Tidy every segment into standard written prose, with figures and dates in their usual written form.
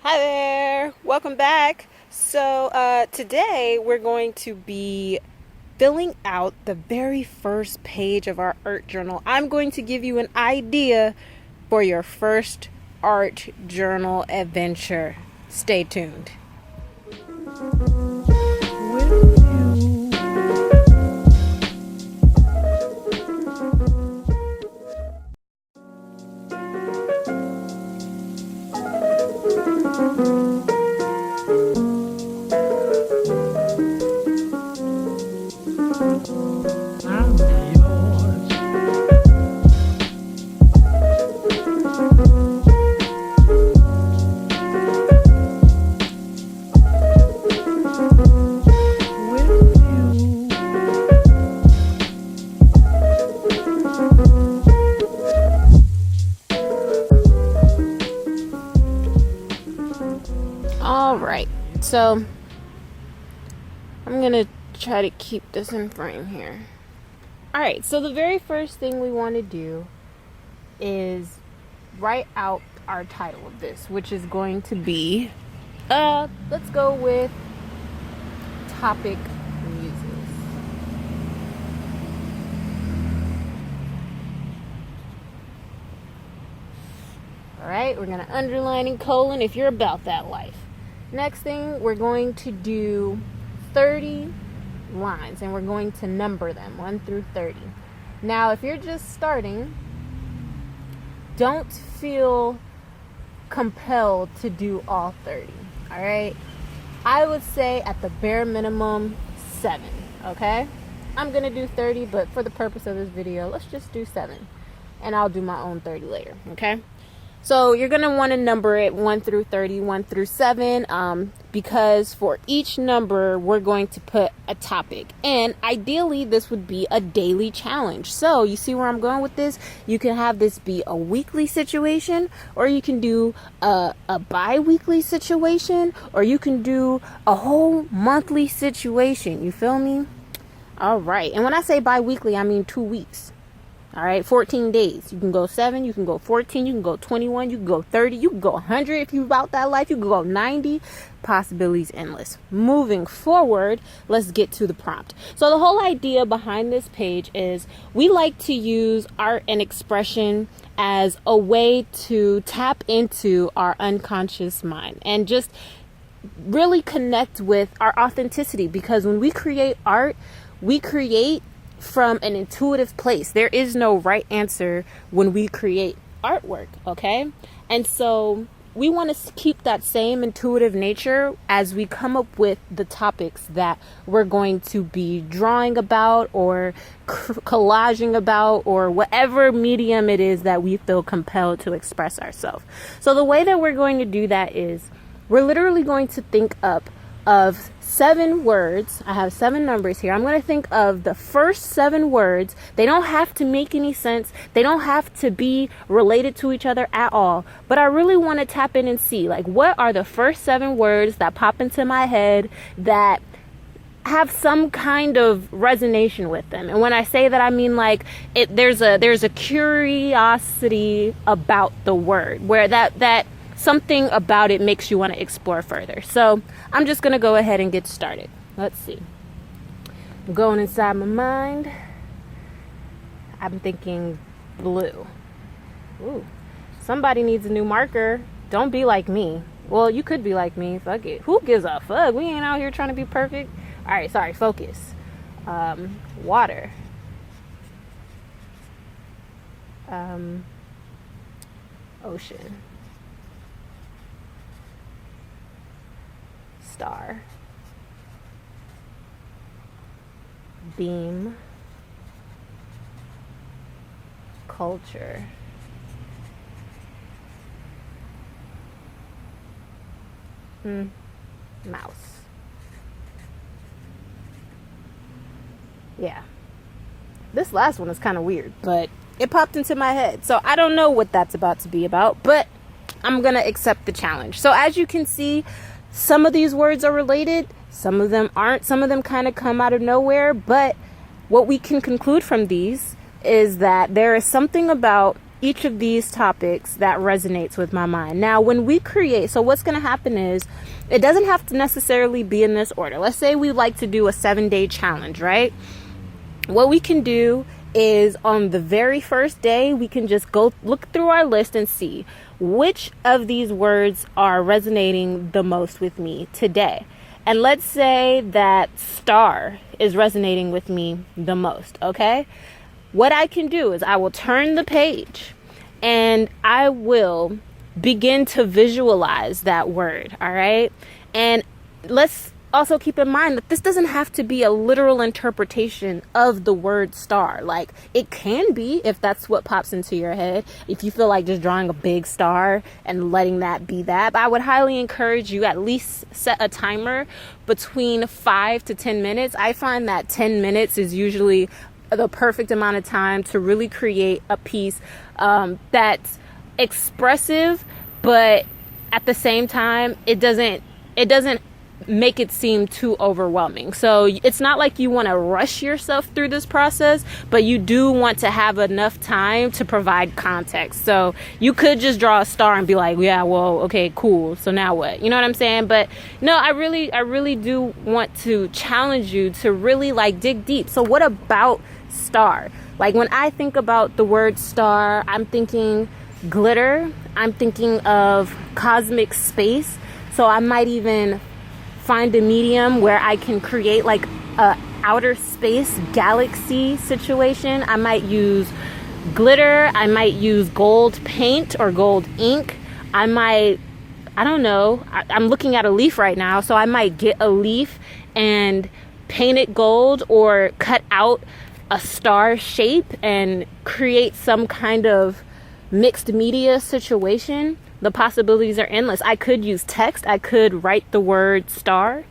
Hi there, welcome back. Today we're going to be filling out the very first page of our art journal. I'm going to give you an idea for your first art journal adventure. Stay tuned. Alright, so I'm gonna try to keep this in frame here. Alright, so the very first thing we want to do is write out our title of this, which is going to be, let's go with Topic Muses. Alright, we're gonna underline and colon if you're about that life. Next thing, we're going to do 30 lines and we're going to number them 1 through 30. Now, if you're just starting, don't feel compelled to do all 30. All right, I would say at the bare minimum 7. Okay, I'm gonna do 30, but for the purpose of this video, let's just do 7 and I'll do my own 30 later. Okay, so you're going to want to number it 1 through 30, 1 through 7, because for each number, we're going to put a topic. And ideally, this would be a daily challenge. So you see where I'm going with this? You can have this be a weekly situation, or you can do a bi-weekly situation, or you can do a whole monthly situation. You feel me? All right. And when I say bi-weekly, I mean 2 weeks. All right, 14 days. You can go 7, you can go 14, you can go 21, you can go 30, you can go 100 if you're about that life, you can go 90. Possibilities endless. Moving forward, let's get to the prompt. So the whole idea behind this page is we like to use art and expression as a way to tap into our unconscious mind and just really connect with our authenticity, because when we create art, we create from an intuitive place. There is no right answer when we create artwork, okay? And so we want to keep that same intuitive nature as we come up with the topics that we're going to be drawing about or collaging about, or whatever medium it is that we feel compelled to express ourselves. So the way that we're going to do that is we're literally going to think up of 7 words. I have 7 numbers here. I'm going to think of the first 7 words. They don't have to make any sense. They don't have to be related to each other at all. But I really want to tap in and see, like, what are the first 7 words that pop into my head that have some kind of resonation with them. And when I say that, I mean like there's a curiosity about the word, where that something about it makes you want to explore further. So I'm just going to go ahead and get started. Let's see. I'm going inside my mind. I'm thinking blue. Ooh, somebody needs a new marker. Don't be like me. Well, you could be like me. Fuck it. Who gives a fuck? We ain't out here trying to be perfect. All right, sorry. Focus. Water. Ocean. Star. Beam. Culture. Mouse. Yeah. This last one is kind of weird, but it popped into my head. So I don't know what that's about to be about, but I'm going to accept the challenge. So as you can see, some of these words are related, some of them aren't, some of them kind of come out of nowhere, but what we can conclude from these is that there is something about each of these topics that resonates with my mind. Now, when we create, so what's going to happen is it doesn't have to necessarily be in this order. Let's say we like to do a 7-day challenge, right? What we can do is on the very first day, we can just go look through our list and see which of these words are resonating the most with me today. And let's say that star is resonating with me the most, okay? What I can do is I will turn the page and I will begin to visualize that word, all right? And let's also keep in mind that this doesn't have to be a literal interpretation of the word star. Like, it can be if that's what pops into your head. If you feel like just drawing a big star and letting that be that. But I would highly encourage you at least set a timer between 5 to 10 minutes. I find that 10 minutes is usually the perfect amount of time to really create a piece that's expressive, but at the same time, it doesn't make it seem too overwhelming. So it's not like you want to rush yourself through this process, but you do want to have enough time to provide context. So you could just draw a star and be like, yeah, well, okay, cool. So now what? You know what I'm saying? But no, I really do want to challenge you to really like dig deep. So what about star? Like, when I think about the word star, I'm thinking glitter. I'm thinking of cosmic space. So I might even find a medium where I can create like a outer space galaxy situation. I might use glitter. I might use gold paint or gold ink. I don't know. I'm looking at a leaf right now. So I might get a leaf and paint it gold, or cut out a star shape and create some kind of mixed media situation. The possibilities are endless. I could use text. I could write the word star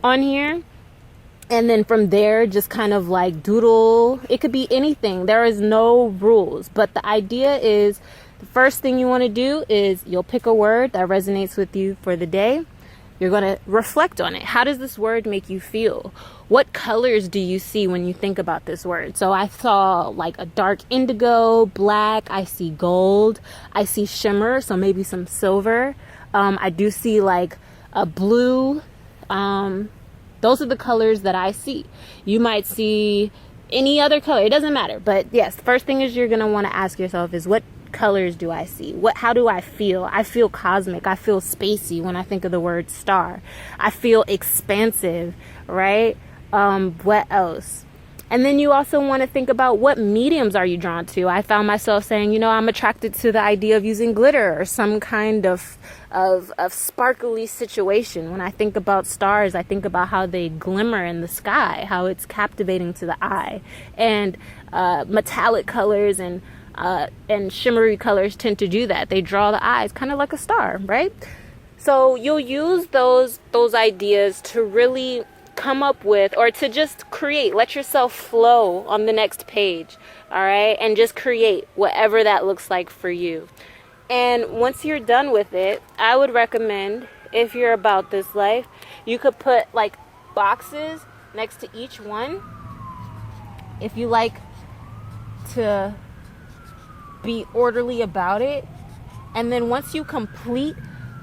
on here. And then from there, just kind of like doodle. It could be anything. There is no rules. But the idea is, the first thing you want to do is you'll pick a word that resonates with you for the day. You're going to reflect on it. How does this word make you feel? What colors do you see when you think about this word? So I saw like a dark indigo, black. I see gold. I see shimmer, so maybe some silver. I do see like a blue. Those are the colors that I see. You might see any other color. It doesn't matter. But yes, the first thing is you're going to want to ask yourself is, what colors do I see? How do I feel? I feel cosmic. I feel spacey when I think of the word star. I feel expansive, right? What else? And then you also want to think about, what mediums are you drawn to? I found myself saying, I'm attracted to the idea of using glitter or some kind of sparkly situation. When I think about stars, I think about how they glimmer in the sky, how it's captivating to the eye. And metallic colors and shimmery colors tend to do that. They draw the eyes, kind of like a star, right? So you'll use those ideas to really come up with, or to just create. Let yourself flow on the next page, all right? And just create whatever that looks like for you. And once you're done with it, I would recommend, if you're about this life, you could put like boxes next to each one. If you like to be orderly about it. And then once you complete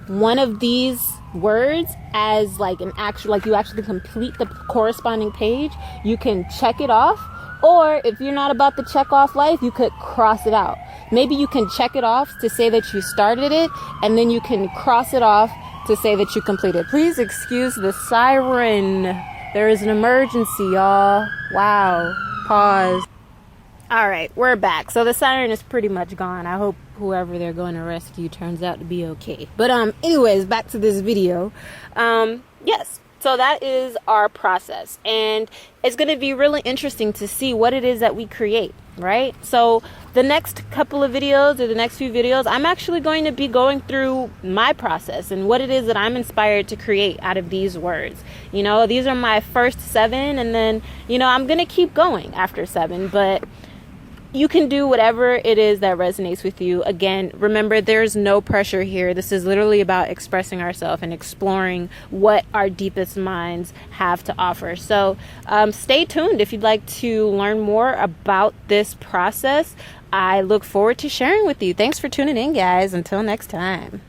one of these words as like an actual, like you actually complete the corresponding page, you can check it off. Or if you're not about the check off life, you could cross it out. Maybe you can check it off to say that you started it, and then you can cross it off to say that you completed. Please excuse the siren. There is an emergency, y'all. Wow. Pause. All right, we're back. So the siren is pretty much gone. I hope whoever they're going to rescue turns out to be okay. But anyways, back to this video. Yes, so that is our process. And it's going to be really interesting to see what it is that we create, right? So the next couple of videos, or the next few videos, I'm actually going to be going through my process and what it is that I'm inspired to create out of these words. These are my first 7, and then, I'm going to keep going after 7, but you can do whatever it is that resonates with you. Again, remember, there's no pressure here. This is literally about expressing ourselves and exploring what our deepest minds have to offer. So stay tuned if you'd like to learn more about this process. I look forward to sharing with you. Thanks for tuning in, guys. Until next time.